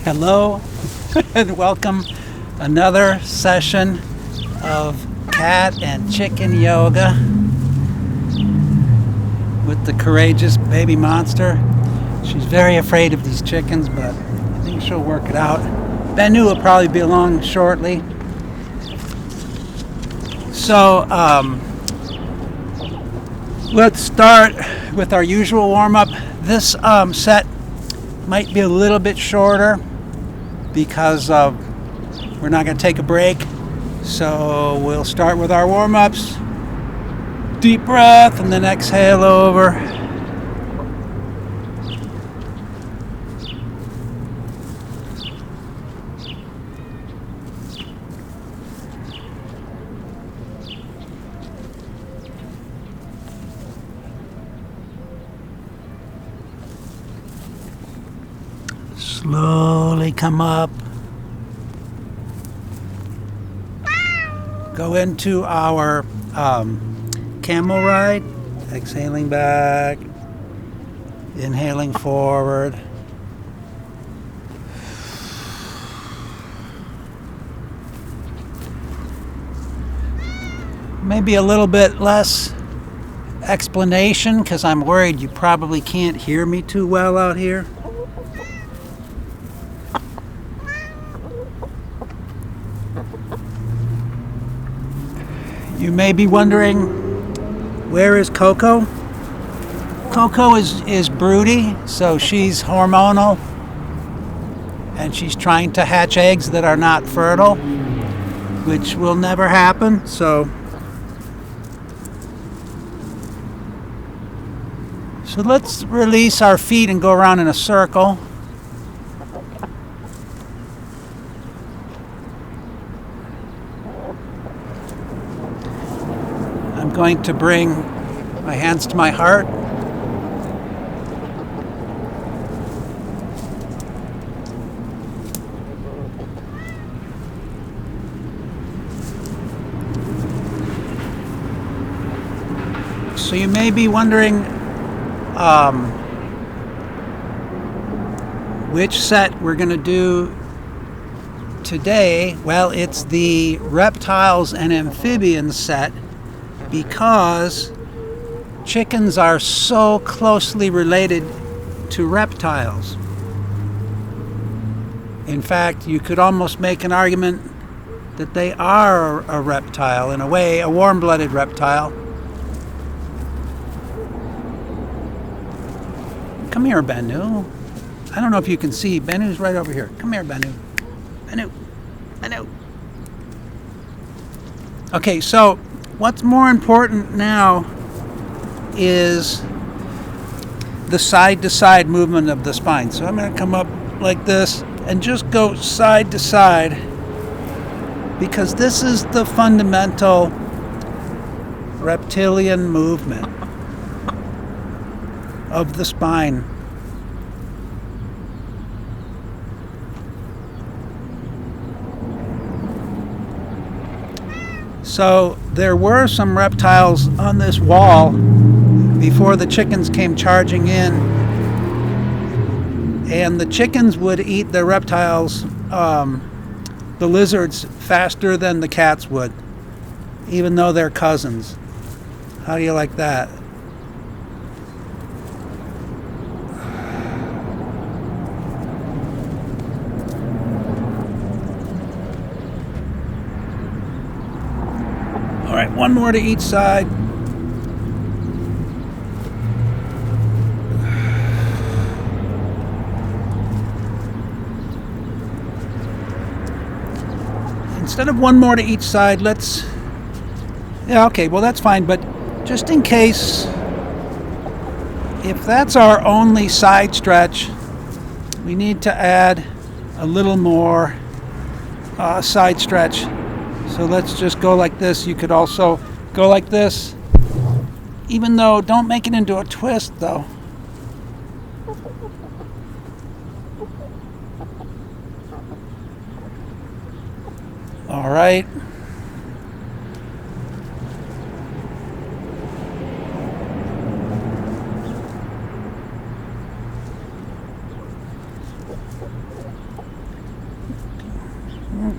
Hello and welcome another session of cat and chicken yoga with the courageous baby monster. She's very afraid of these chickens, but I think she'll work it out. Bennu will probably be along shortly. So let's start with our usual warm-up. This set might be a little bit shorter because we're not going to take a break. So we'll start with our warm-ups. Deep breath and then exhale over. Slowly come up. Go into our camel ride. Exhaling back. Inhaling forward. Maybe a little bit less explanation because I'm worried you probably can't hear me too well out here. You may be wondering, where is Coco? Coco is broody, so she's hormonal, and she's trying to hatch eggs that are not fertile, which will never happen. So let's release our feet and go around in a circle. I'm going to bring my hands to my heart. So you may be wondering which set we're going to do today. Well, it's the reptiles and amphibians set, because chickens are so closely related to reptiles. In fact, you could almost make an argument that they are a reptile, in a way, a warm-blooded reptile. Come here, Bennu. I don't know if you can see. Bennu's right over here. Come here, Bennu. Bennu. Okay, so what's more important now is the side-to-side movement of the spine. So I'm going to come up like this and just go side to side, because this is the fundamental reptilian movement of the spine. So there were some reptiles on this wall before the chickens came charging in, and the chickens would eat the reptiles, the lizards, faster than the cats would, even though they're cousins. How do you like that? All right, one more to each side. Instead of one more to each side, let's... Yeah, okay, well that's fine, but just in case, if that's our only side stretch, we need to add a little more side stretch. So let's just go like this. You could also go like this, even though don't make it into a twist though. All right.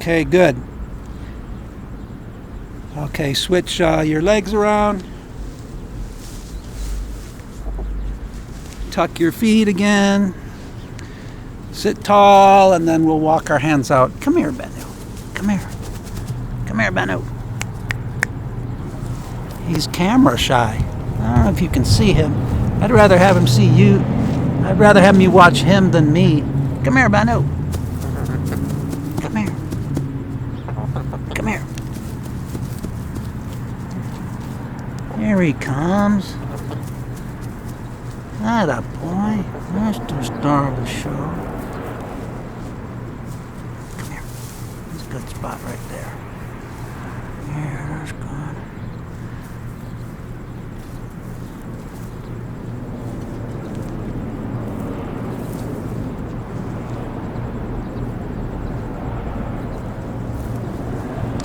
Okay, good. Okay, switch your legs around. Tuck your feet again. Sit tall, and then we'll walk our hands out. Come here, Benno. Come here. Come here, Benno. He's camera shy. I don't know if you can see him. I'd rather have him see you. I'd rather have you watch him than me. Come here, Benno. Come here. Come here. Here he comes. Atta boy. That's the star of the show. Come here. That's a good spot right there. Here, that's good.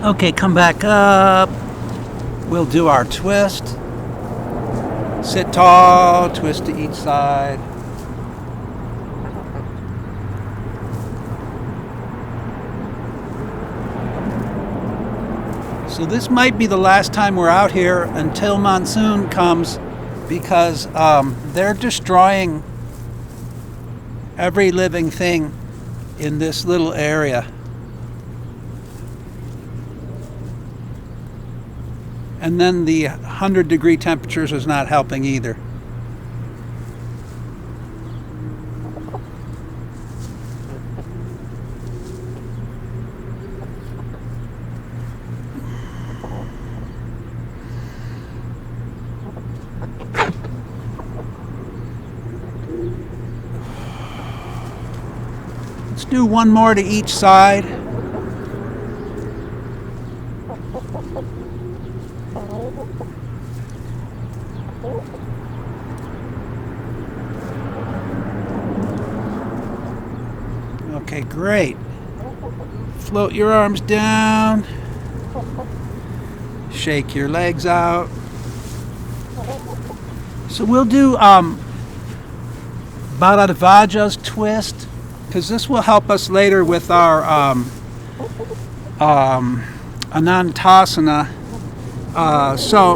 Okay, come back up. We'll do our twist. Sit tall, twist to each side. So this might be the last time we're out here until monsoon comes, because they're destroying every living thing in this little area. And then the 100-degree temperatures is not helping either. Let's do one more to each side. Okay, great. Float your arms down. Shake your legs out. So we'll do Bharadvaja's twist, because this will help us later with our Anantasana. So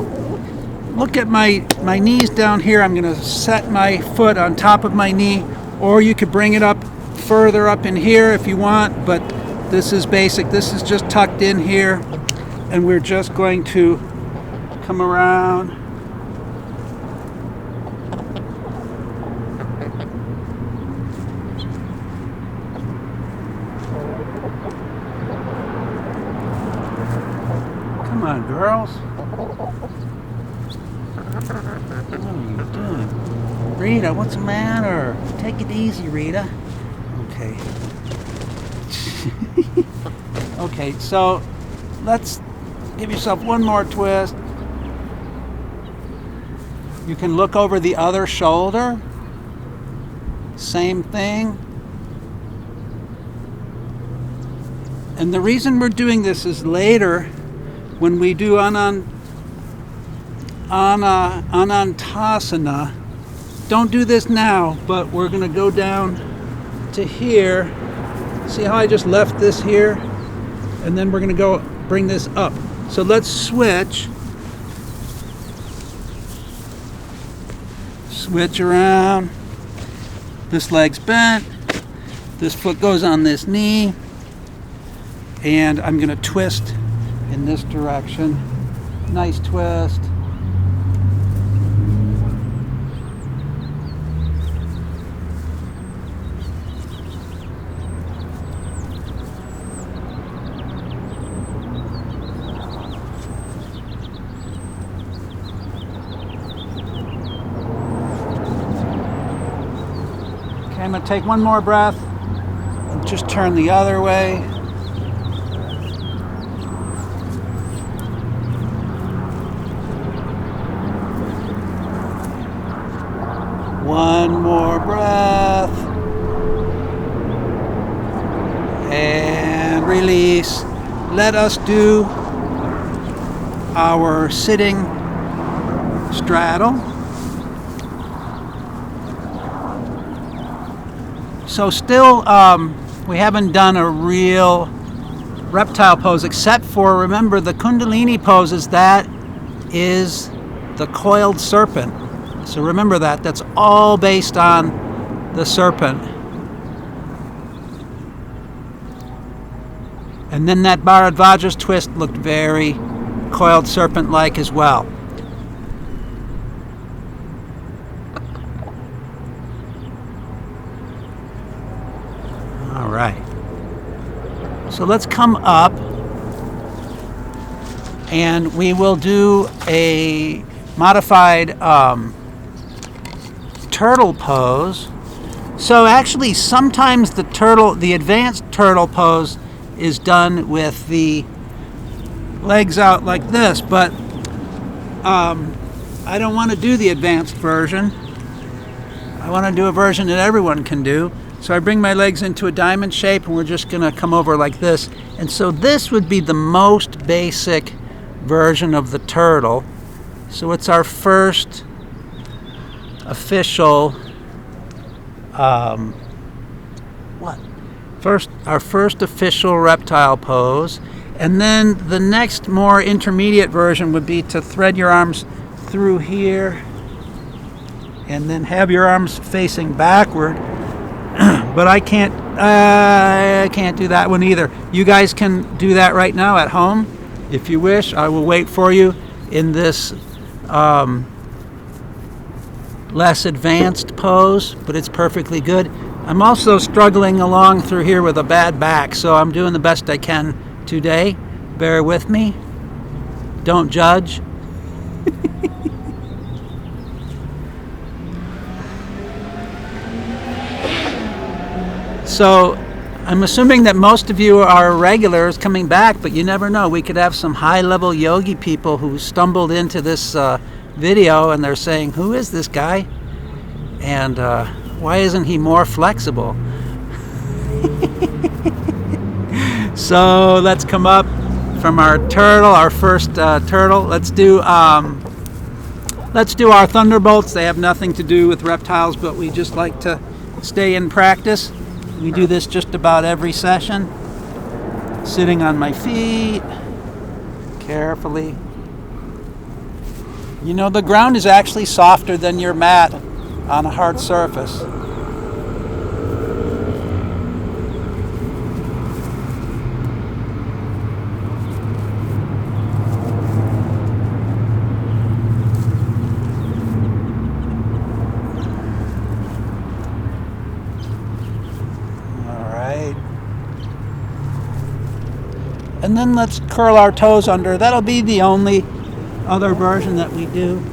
look at my knees down here. I'm going to set my foot on top of my knee, or you could bring it up further up in here if you want, but this is basic. This is just tucked in here, and we're just going to come around. Come on, girls. What are you doing? Rita, what's the matter? Take it easy, Rita. Okay. Okay, so let's give yourself one more twist. You can look over the other shoulder. Same thing. And the reason we're doing this is later, when we do Anantasana. Don't do this now, but we're going to go down to here. See how I just left this here? And then we're going to go bring this up. So let's switch. Switch around. This leg's bent. This foot goes on this knee. And I'm going to twist in this direction. Nice twist. Okay, I'm going to take one more breath and just turn the other way. One more breath. And release. Let us do our sitting straddle. So still, we haven't done a real reptile pose, except for, remember, the Kundalini poses, that is the coiled serpent. So remember that. That's all based on the serpent. And then that Bharadvaja's twist looked very coiled serpent-like as well. All right. So let's come up and we will do a modified turtle pose. So actually sometimes the advanced turtle pose is done with the legs out like this, but I don't want to do the advanced version. I want to do a version that everyone can do. So I bring my legs into a diamond shape and we're just going to come over like this. And so this would be the most basic version of the turtle. So it's our first official our first official reptile pose. And then the next more intermediate version would be to thread your arms through here and then have your arms facing backward. But I can't do that one either. You guys can do that right now at home if you wish. I will wait for you in this less advanced pose, but it's perfectly good. I'm also struggling along through here with a bad back, so I'm doing the best I can today. Bear with me. Don't judge. So I'm assuming that most of you are regulars coming back, but you never know. We could have some high-level yogi people who stumbled into this video and they're saying, who is this guy? And why isn't he more flexible? So let's come up from our turtle, our first turtle. Let's do our thunderbolts. They have nothing to do with reptiles, but we just like to stay in practice. We do this just about every session. Sitting on my feet, carefully. You know, the ground is actually softer than your mat on a hard surface. And then let's curl our toes under. That'll be the only other version that we do.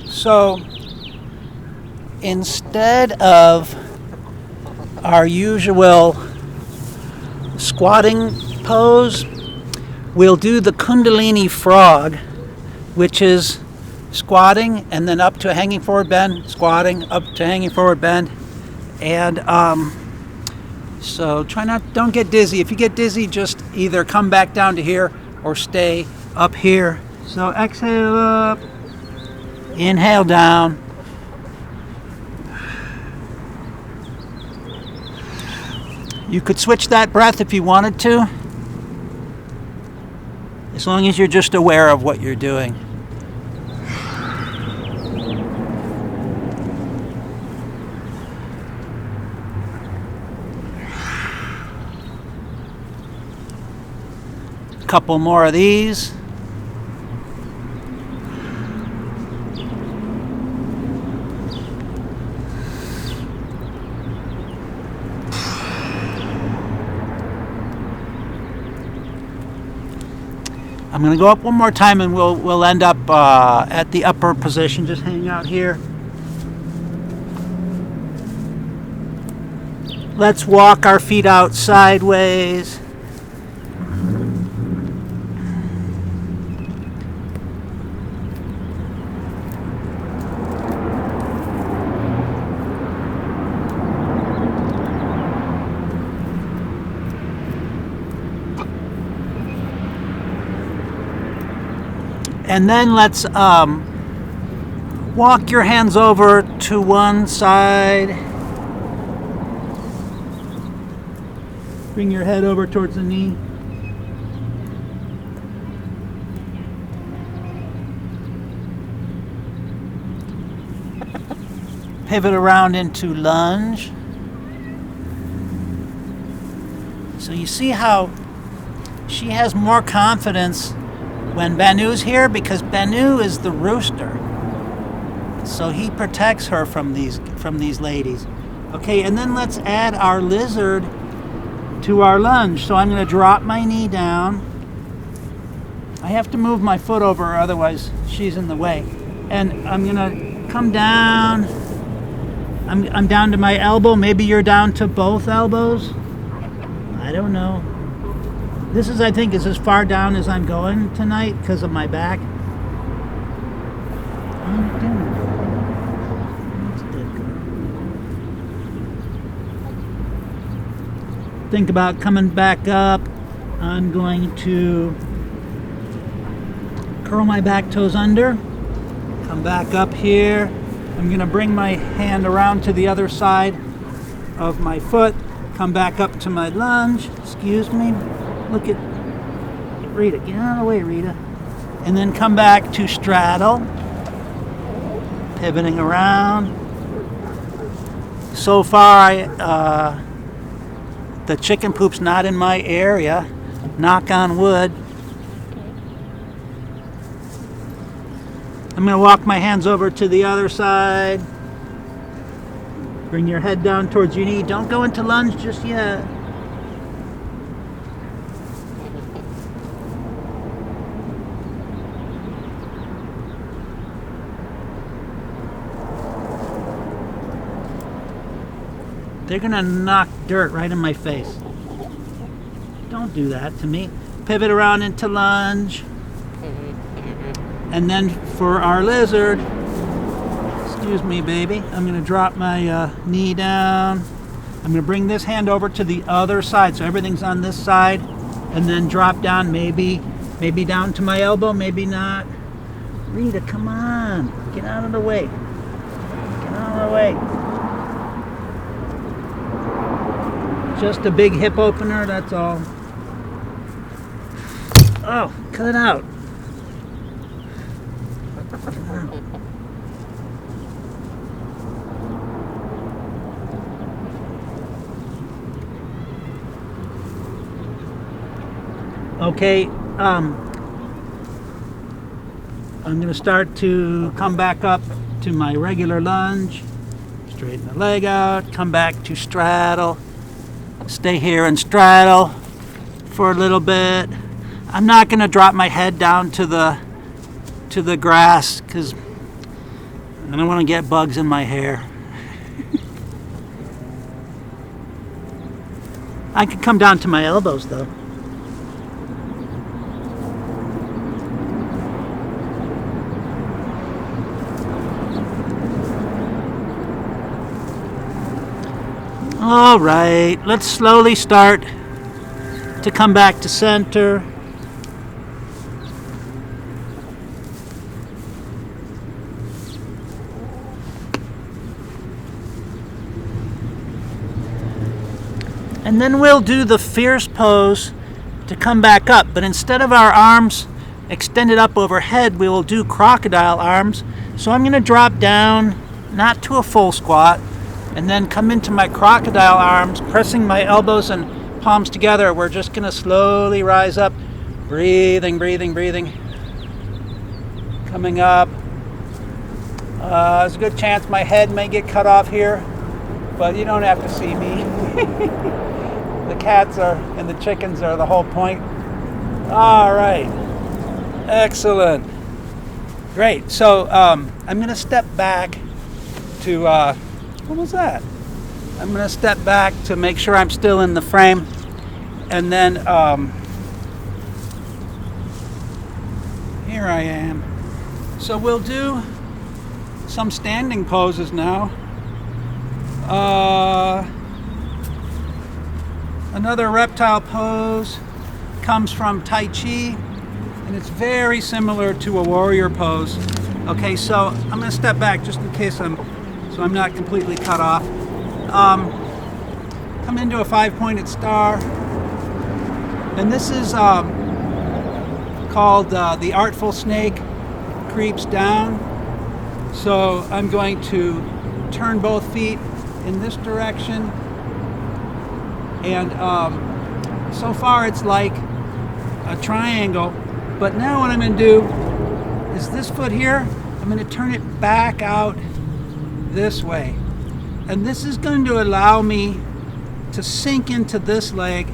So instead of our usual squatting pose, we'll do the Kundalini frog, which is squatting and then up to a hanging forward bend, squatting, up to hanging forward bend. And so don't get dizzy. If you get dizzy, just either come back down to here or stay up here. So exhale up, inhale down. You could switch that breath if you wanted to, as long as you're just aware of what you're doing. A couple more of these. I'm going to go up one more time and we'll end up at the upper position. Just hang out here. Let's walk our feet out sideways. And then let's walk your hands over to one side. Bring your head over towards the knee. Pivot around into lunge. So you see how she has more confidence when Banu's here, because Banu is the rooster. So he protects her from these ladies. Okay, and then let's add our lizard to our lunge. So I'm going to drop my knee down. I have to move my foot over, otherwise she's in the way. And I'm going to come down. I'm down to my elbow. Maybe you're down to both elbows. I don't know. This is, I think, is as far down as I'm going tonight because of my back. Think about coming back up. I'm going to curl my back toes under. Come back up here. I'm going to bring my hand around to the other side of my foot. Come back up to my lunge. Excuse me. Look at Rita. Get out of the way, Rita. And then come back to straddle. Pivoting around. So far, the chicken poop's not in my area. Knock on wood. I'm going to walk my hands over to the other side. Bring your head down towards your knee. Don't go into lunge just yet. They're going to knock dirt right in my face. Don't do that to me. Pivot around into lunge. And then for our lizard, excuse me, baby, I'm going to drop my knee down. I'm going to bring this hand over to the other side, so everything's on this side, and then drop down, maybe down to my elbow, maybe not. Rita, come on, get out of the way. Get out of the way. Just a big hip opener, that's all. Oh, cut it out. Okay, I'm going to start to come back up to my regular lunge. Straighten the leg out, come back to straddle. Stay here and straddle for a little bit. I'm not going to drop my head down to the grass because I don't want to get bugs in my hair. I could come down to my elbows though. All right, let's slowly start to come back to center. And then we'll do the fierce pose to come back up. But instead of our arms extended up overhead, we will do crocodile arms. So I'm going to drop down, not to a full squat, and then come into my crocodile arms, pressing my elbows and palms together. We're just going to slowly rise up, breathing, breathing, breathing. Coming up. There's a good chance my head may get cut off here, but you don't have to see me. The cats are and the chickens are the whole point. All right. Excellent. Great. So I'm going to step back to, what was that? I'm going to step back to make sure I'm still in the frame. And then here I am. So we'll do some standing poses now. Another reptile pose comes from Tai Chi, And it's very similar to a warrior pose. Okay, so I'm going to step back just in case I'm not completely cut off. Come into a 5-pointed star. And this is called the Artful Snake Creeps Down. So I'm going to turn both feet in this direction. And so far it's like a triangle. But now what I'm going to do is this foot here, I'm going to turn it back out this way. And this is going to allow me to sink into this leg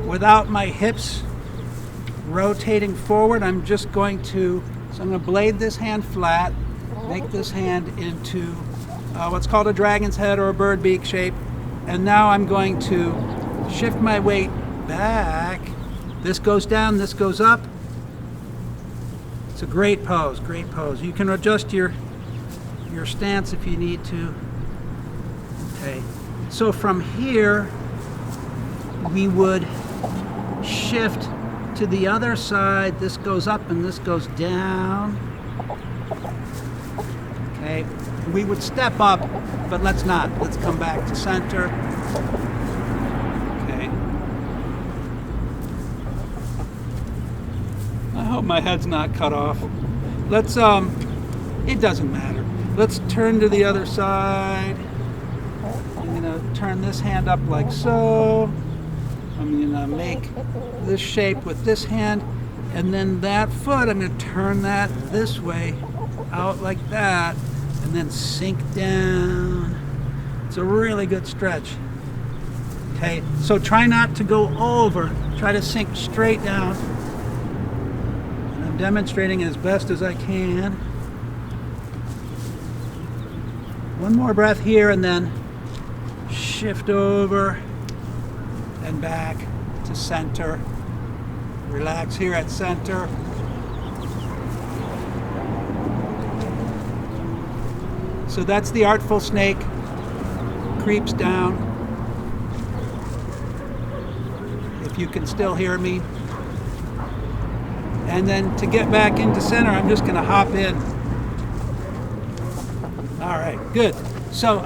without my hips rotating forward. I'm just going to, so I'm going to blade this hand flat, make this hand into what's called a dragon's head or a bird beak shape. And now I'm going to shift my weight back. This goes down, this goes up. It's a great pose, great pose. You can adjust your stance if you need to. Okay, so from here, we would shift to the other side. This goes up and this goes down. Okay, we would step up, but let's not. Let's come back to center. Okay. I hope my head's not cut off. Let's, it doesn't matter. Let's turn to the other side. I'm gonna turn this hand up like so. I'm gonna make this shape with this hand, and then that foot, I'm gonna turn that this way, out like that, and then sink down. It's a really good stretch. Okay, so try not to go over, try to sink straight down. And I'm demonstrating as best as I can. One more breath here, and then shift over and back to center. Relax here at center. So that's the Artful Snake Creeps Down. If you can still hear me. And then to get back into center, I'm just going to hop in. All right, good. So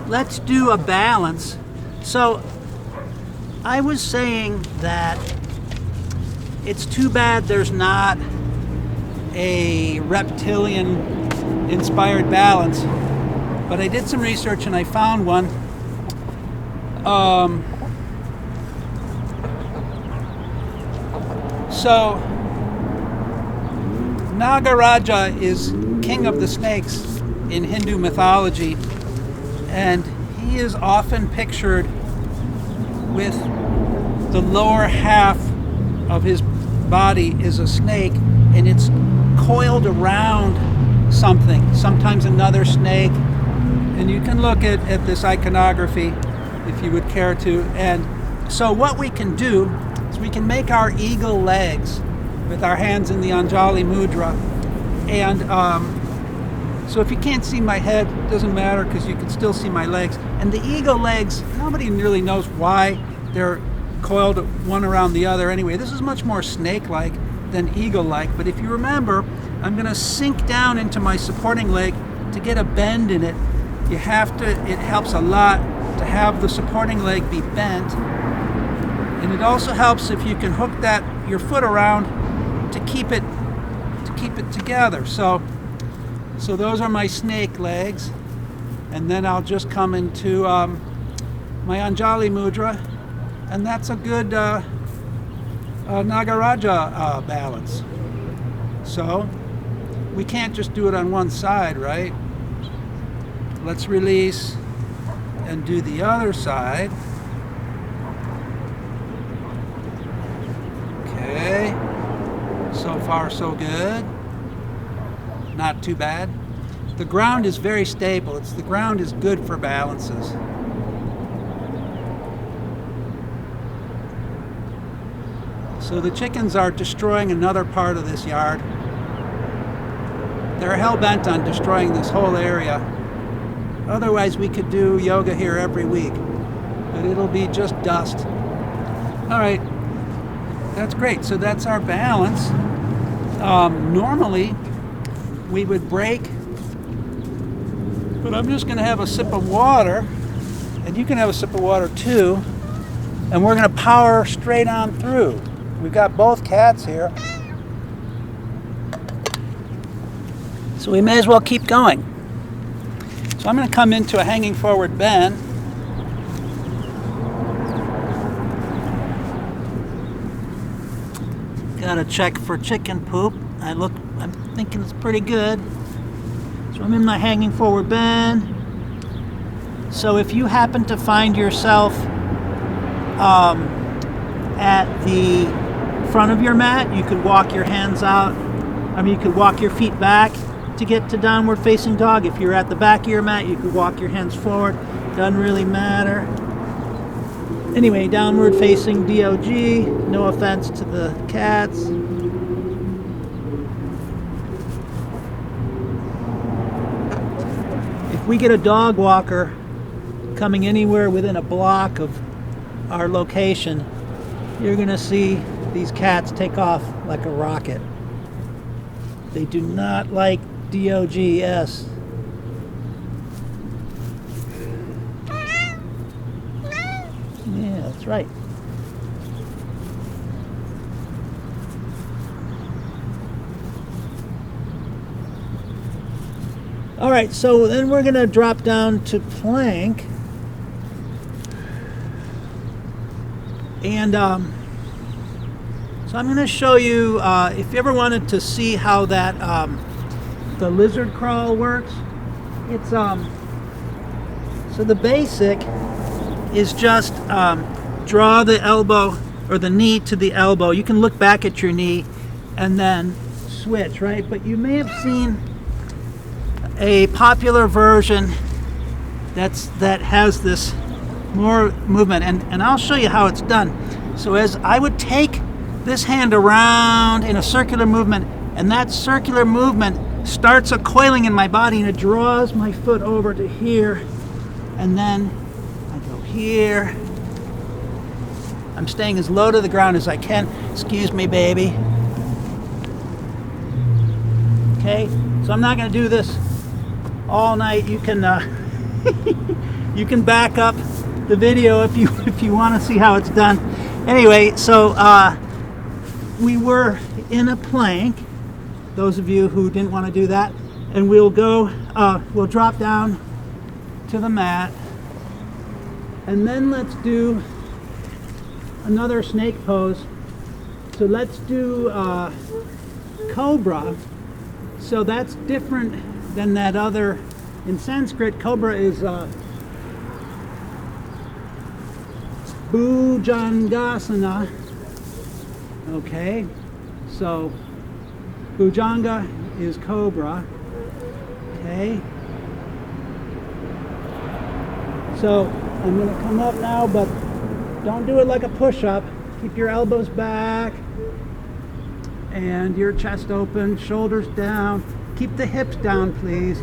let's do a balance. So I was saying that it's too bad there's not a reptilian inspired balance, but I did some research and I found one. So Nagaraja is king of the snakes in Hindu mythology, and he is often pictured with the lower half of his body is a snake, and it's coiled around something, sometimes another snake. And you can look at this iconography if you would care to. And so what we can do is we can make our eagle legs with our hands in the Anjali Mudra. And so if you can't see my head, it doesn't matter because you can still see my legs. And the eagle legs, nobody really knows why they're coiled one around the other. Anyway, this is much more snake-like than eagle-like. But if you remember, I'm going to sink down into my supporting leg to get a bend in it. You have to, it helps a lot to have the supporting leg be bent. And it also helps if you can hook your foot around to keep it together. So those are my snake legs, and then I'll just come into my Anjali Mudra, and that's a good Nagaraja balance. So we can't just do it on one side, right? Let's release and do the other side. Okay, so far so good. Not too bad. The ground is very stable. The ground is good for balances. So the chickens are destroying another part of this yard. They're hell-bent on destroying this whole area. Otherwise we could do yoga here every week, but it'll be just dust. All right, That's great. So that's our balance. Normally, we would break, but I'm just going to have a sip of water, and you can have a sip of water too, and we're going to power straight on through. We've got both cats here, so we may as well keep going. So I'm going to come into a hanging forward bend. Gotta check for chicken poop. I'm thinking it's pretty good. So I'm in my hanging forward bend. So if you happen to find yourself at the front of your mat, you could walk your hands out. You could walk your feet back to get to downward facing dog. If you're at the back of your mat, you could walk your hands forward. Doesn't really matter. Anyway, downward facing dog. No offense to the cats. If we get a dog walker coming anywhere within a block of our location, you're going to see these cats take off like a rocket. They do not like dogs. Yeah, that's right. All right, so then we're going to drop down to plank. And so I'm going to show you, if you ever wanted to see how that the lizard crawl works, it's so the basic is just draw the elbow or the knee to the elbow. You can look back at your knee and then switch, right? But you may have seen a popular version that has this more movement, and I'll show you how it's done. So as I would take this hand around in a circular movement, and that circular movement starts a coiling in my body, and it draws my foot over to here, and then I go here. I'm staying as low to the ground as I can. Excuse me, baby. Okay, so I'm not going to do this all night. You can you can back up the video if you want to see how it's done. Anyway, so we were in a plank. Those of you who didn't want to do that, and we'll drop down to the mat, and then let's do another snake pose. So let's do Cobra. So that's different than that other. In Sanskrit, Cobra is Bhujangasana. Okay, so Bhujanga is Cobra. Okay, so I'm going to come up now, but don't do it like a push-up. Keep your elbows back and your chest open, shoulders down. Keep the hips down, please.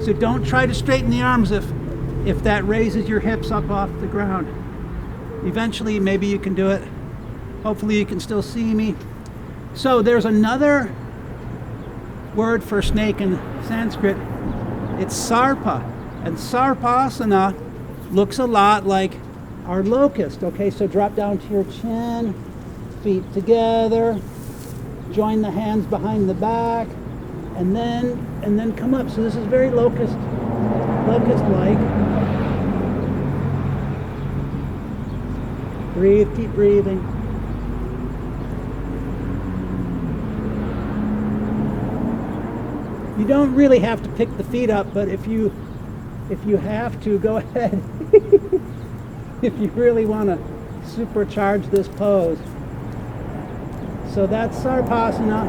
So don't try to straighten the arms if that raises your hips up off the ground. Eventually, maybe you can do it. Hopefully you can still see me. So there's another word for snake in Sanskrit. It's sarpa. And sarpasana looks a lot like our locust. Okay, so drop down to your chin, feet together, join the hands behind the back, and then come up. So this is very locust-like. Breathe, keep breathing. You don't really have to pick the feet up, but if you have to, go ahead. If you really want to supercharge this pose. So that's Sarpasana,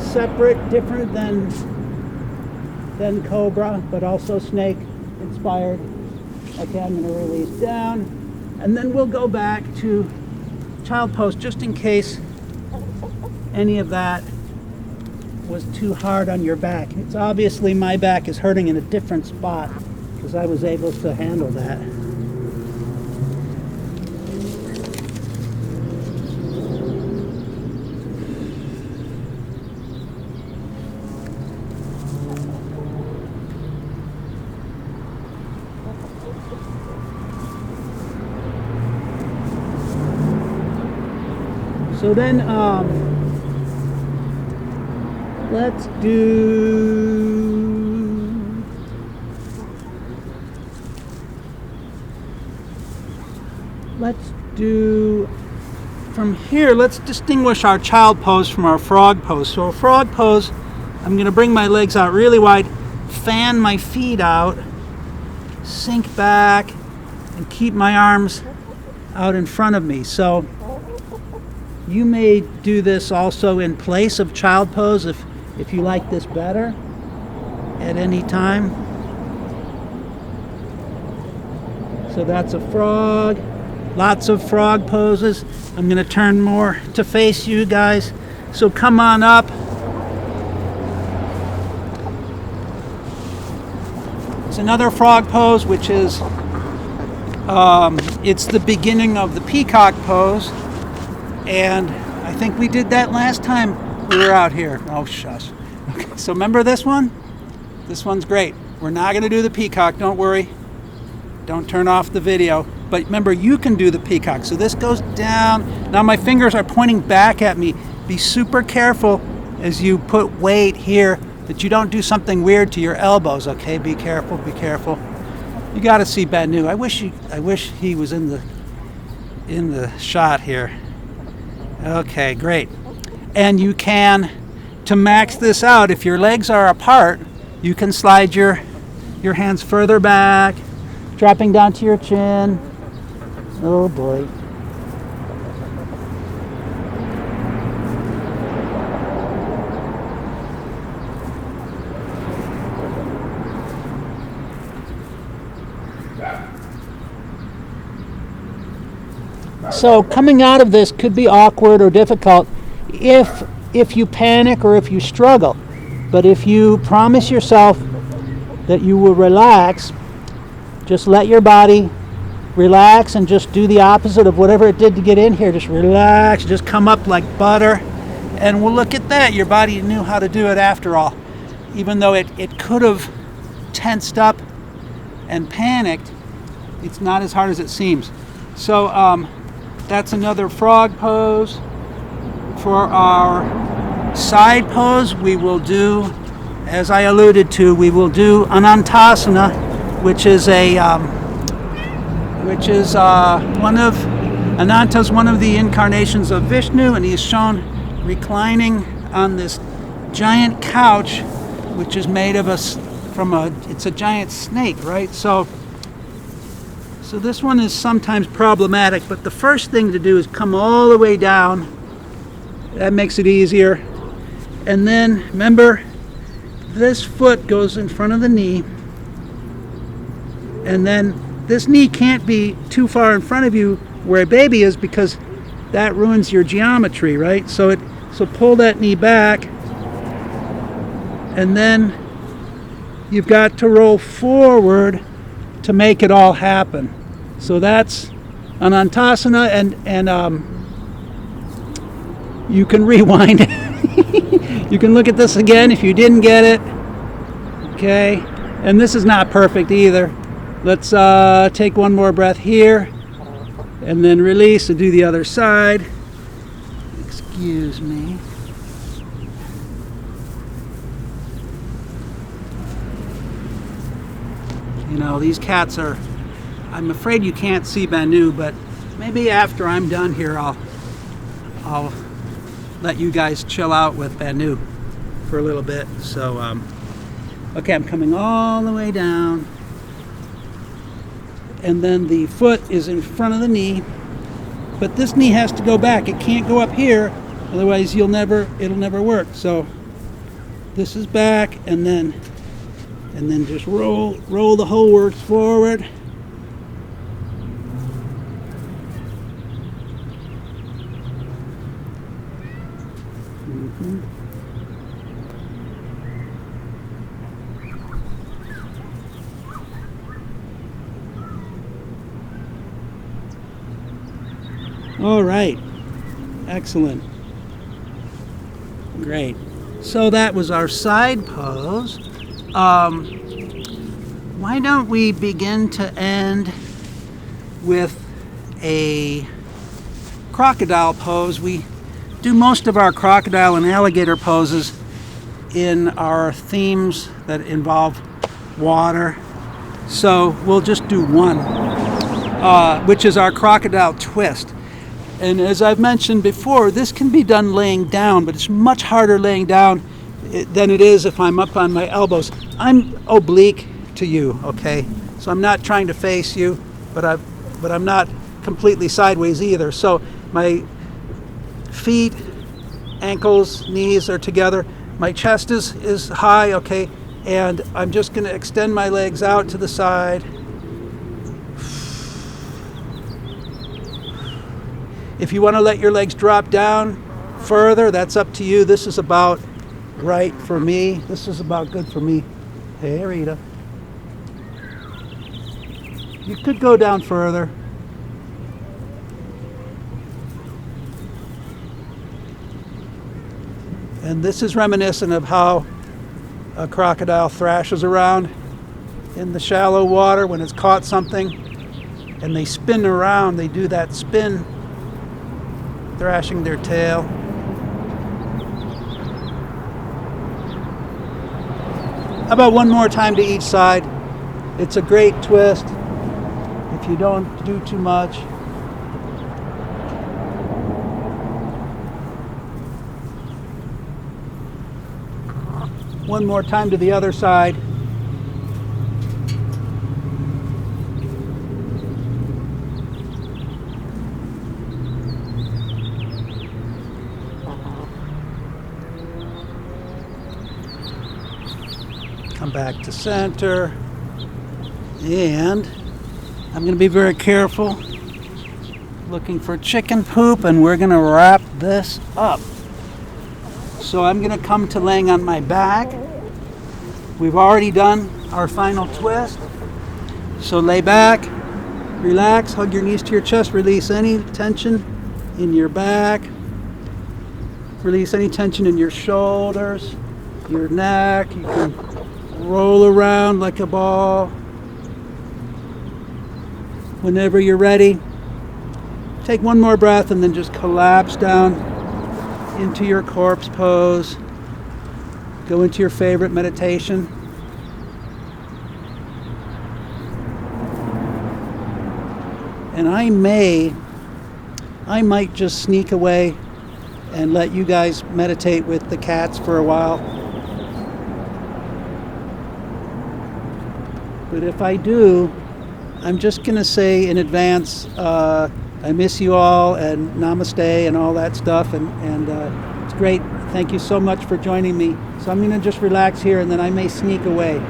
separate, different than Cobra, but also snake inspired. Okay, I'm going to release down, and then we'll go back to child pose, just in case any of that was too hard on your back. It's obviously my back is hurting in a different spot because I was able to handle that. So then let's do from here, let's distinguish our child pose from our frog pose. So a frog pose, I'm going to bring my legs out really wide, fan my feet out, sink back, and keep my arms out in front of me. So you may do this also in place of child pose if you like this better at any time. So that's a frog. Lots of frog poses. I'm going to turn more to face you guys. So come on up. It's another frog pose, which is it's the beginning of the Peacock Pose, and I think we did that last time we were out here. Oh shush. Okay, so remember this one? This one's great. We're not going to do the peacock, don't worry. Don't turn off the video. But remember, you can do the peacock. So this goes down. Now my fingers are pointing back at me. Be super careful as you put weight here that you don't do something weird to your elbows, okay? Be careful, be careful. You got to see Banu. I wish he was in the shot here. Okay, great. And you can, to max this out, if your legs are apart, you can slide your hands further back, dropping down to your chin. Oh boy. So coming out of this could be awkward or difficult if you panic or if you struggle. But if you promise yourself that you will relax, just let your body relax and just do the opposite of whatever it did to get in here. Just relax, just come up like butter. And we'll look at that. Your body knew how to do it after all. Even though it could have tensed up and panicked, it's not as hard as it seems. So that's another frog pose. For our side pose, we will do, as I alluded to, we will do Anantasana, which is Ananta's one of the incarnations of Vishnu, and he is shown reclining on this giant couch, which is made of it's a giant snake, right? So this one is sometimes problematic, but the first thing to do is come all the way down. That makes it easier. And then remember, this foot goes in front of the knee, and then this knee can't be too far in front of you where a baby is, because that ruins your geometry, right? So pull that knee back, and then you've got to roll forward to make it all happen. So that's Anantasana, and you can rewind it. You can look at this again if you didn't get it. Okay, and this is not perfect either. Let's take one more breath here, and then release and do the other side. Excuse me. You know, these cats are, I'm afraid you can't see Banu, but maybe after I'm done here, I'll let you guys chill out with Banu for a little bit. So, okay, I'm coming all the way down. And then the foot is in front of the knee, but this knee has to go back. It can't go up here, otherwise it'll never work. So this is back, and then just roll the whole works forward. All right, excellent, great. So that was our side pose. Why don't we begin to end with a crocodile pose? We do most of our crocodile and alligator poses in our themes that involve water. So we'll just do one, which is our crocodile twist. And as I've mentioned before, this can be done laying down, but it's much harder laying down than it is if I'm up on my elbows. I'm oblique to you, okay? So I'm not trying to face you, but I'm not completely sideways either. So my feet, ankles, knees are together. My chest is high, okay? And I'm just going to extend my legs out to the side. If you want to let your legs drop down further, that's up to you. This is about right for me. This is about good for me. Hey, Rita. You could go down further. And this is reminiscent of how a crocodile thrashes around in the shallow water when it's caught something, and they spin around. They do that spin, thrashing their tail. How about one more time to each side? It's a great twist if you don't do too much. One more time to the other side. Come back to center. And I'm going to be very careful. Looking for chicken poop, and we're going to wrap this up. So I'm going to come to laying on my back. We've already done our final twist. So lay back, relax, hug your knees to your chest, release any tension in your back. Release any tension in your shoulders, your neck. You can roll around like a ball. Whenever you're ready, take one more breath and then just collapse down into your corpse pose. Go into your favorite meditation. And I might just sneak away and let you guys meditate with the cats for a while. But if I do, I'm just going to say in advance, I miss you all, and namaste and all that stuff, and it's great. Thank you so much for joining me. So I'm going to just relax here, and then I may sneak away.